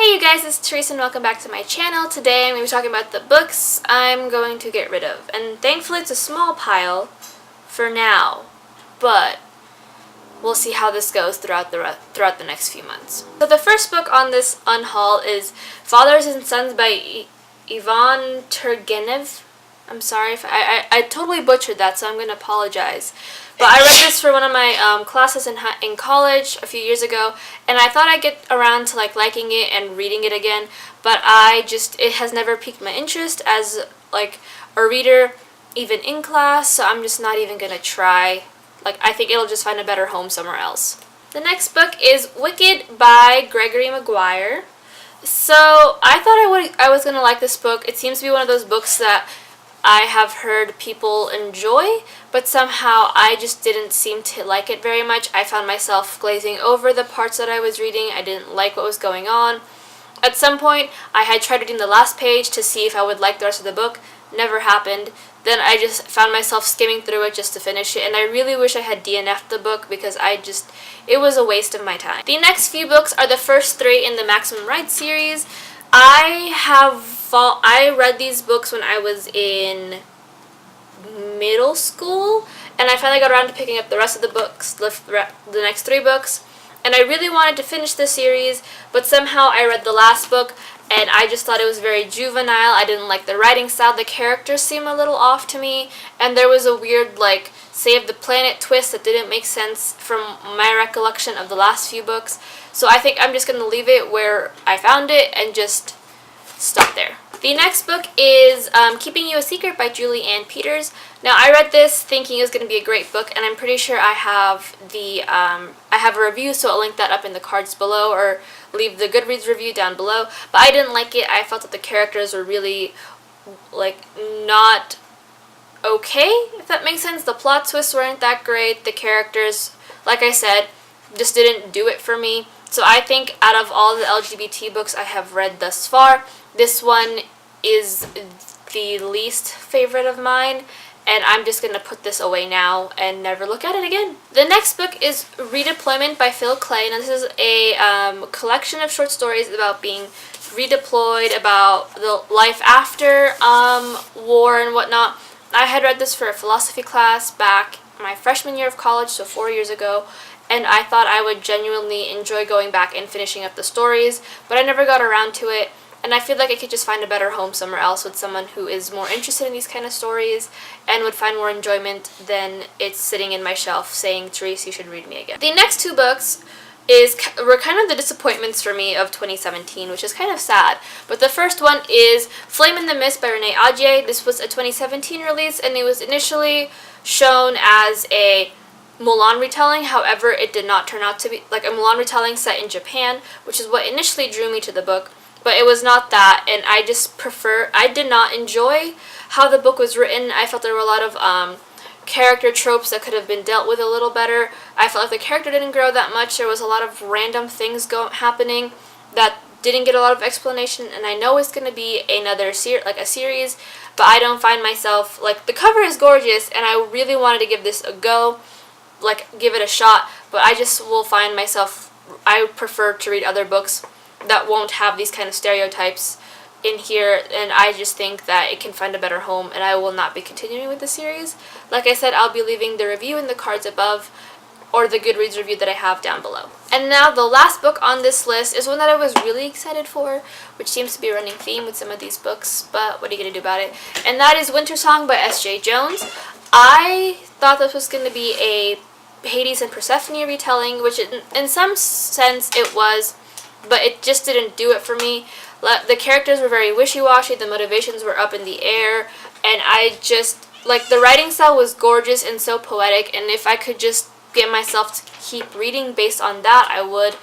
Hey you guys, it's Teresa and welcome back to my channel. Today I'm going to be talking about the books I'm going to get rid of. And thankfully it's a small pile for now, but we'll see how this goes throughout the next few months. So the first book on this Unhaul is Fathers and Sons by Ivan Turgenev. I'm sorry if I totally butchered that, so I'm going to apologize. But I read this for one of my classes in college a few years ago, and I thought I'd get around to liking it and reading it again, but it has never piqued my interest as a reader, even in class, so I'm just not even going to try. I think it'll just find a better home somewhere else. The next book is Wicked by Gregory Maguire. So I thought I was going to like this book. It seems to be one of those books that I have heard people enjoy, but somehow I just didn't seem to like it very much. I found myself glazing over the parts that I was reading. I didn't like what was going on. At some point, I had tried reading the last page to see if I would like the rest of the book. Never happened. Then I just found myself skimming through it just to finish it, and I really wish I had DNF'd the book because it was a waste of my time. The next few books are the first three in the Maximum Ride series. I read these books when I was in middle school, and I finally got around to picking up the rest of the books, the next three books, and I really wanted to finish the series, but somehow I read the last book, and I just thought it was very juvenile. I didn't like the writing style. The characters seemed a little off to me, and there was a weird, Save the Planet twist that didn't make sense from my recollection of the last few books, so I think I'm just going to leave it where I found it and just stop there. The next book is Keeping You a Secret by Julie Ann Peters. Now, I read this thinking it was going to be a great book, and I'm pretty sure I have a review, so I'll link that up in the cards below, or leave the Goodreads review down below. But I didn't like it. I felt that the characters were really, not okay, if that makes sense. The plot twists weren't that great. The characters, like I said, just didn't do it for me. So I think out of all the LGBT books I have read thus far, this one is the least favorite of mine, and I'm just going to put this away now and never look at it again. The next book is Redeployment by Phil Clay, and this is a collection of short stories about being redeployed, about the life after war and whatnot. I had read this for a philosophy class back my freshman year of college, so 4 years ago, and I thought I would genuinely enjoy going back and finishing up the stories, but I never got around to it. And I feel like I could just find a better home somewhere else with someone who is more interested in these kind of stories and would find more enjoyment than it's sitting in my shelf saying, Therese, you should read me again. The next two books were kind of the disappointments for me of 2017, which is kind of sad. But the first one is Flame in the Mist by Renee Adjei. This was a 2017 release, and it was initially shown as a Mulan retelling. However, it did not turn out to be a Mulan retelling set in Japan, which is what initially drew me to the book. But it was not that, and I did not enjoy how the book was written. I felt there were a lot of character tropes that could have been dealt with a little better. I felt like the character didn't grow that much. There was a lot of random things happening that didn't get a lot of explanation, and I know it's going to be another series, but I don't find myself, the cover is gorgeous, and I really wanted to give this a go, give it a shot, but I just will find myself, I prefer to read other books that won't have these kind of stereotypes in here, and I just think that it can find a better home, and I will not be continuing with the series. Like I said, I'll be leaving the review in the cards above, or the Goodreads review that I have down below. And now the last book on this list is one that I was really excited for, which seems to be a running theme with some of these books, but what are you going to do about it? And that is Winter Song by S.J. Jones. I thought this was going to be a Hades and Persephone retelling, which in some sense it was, but it just didn't do it for me. The characters were very wishy-washy, the motivations were up in the air, and I just, the writing style was gorgeous and so poetic, and if I could just get myself to keep reading based on that, I would,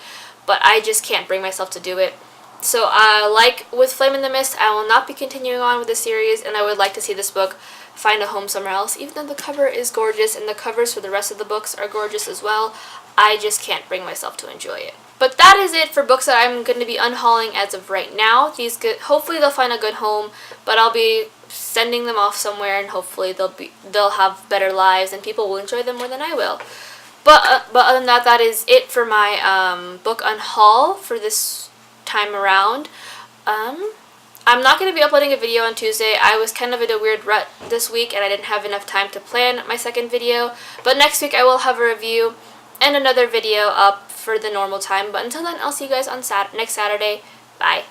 but I just can't bring myself to do it. So, like with Flame in the Mist, I will not be continuing on with the series, and I would like to see this book find a home somewhere else. Even though the cover is gorgeous, and the covers for the rest of the books are gorgeous as well, I just can't bring myself to enjoy it. But that is it for books that I'm going to be unhauling as of right now. Hopefully they'll find a good home, but I'll be sending them off somewhere, and hopefully they'll have better lives and people will enjoy them more than I will. But other than that, that is it for my book unhaul for this time around. I'm not going to be uploading a video on Tuesday. I was kind of in a weird rut this week and I didn't have enough time to plan my second video. But next week I will have a review and another video up for the normal time. But until then, I'll see you guys on next Saturday. Bye.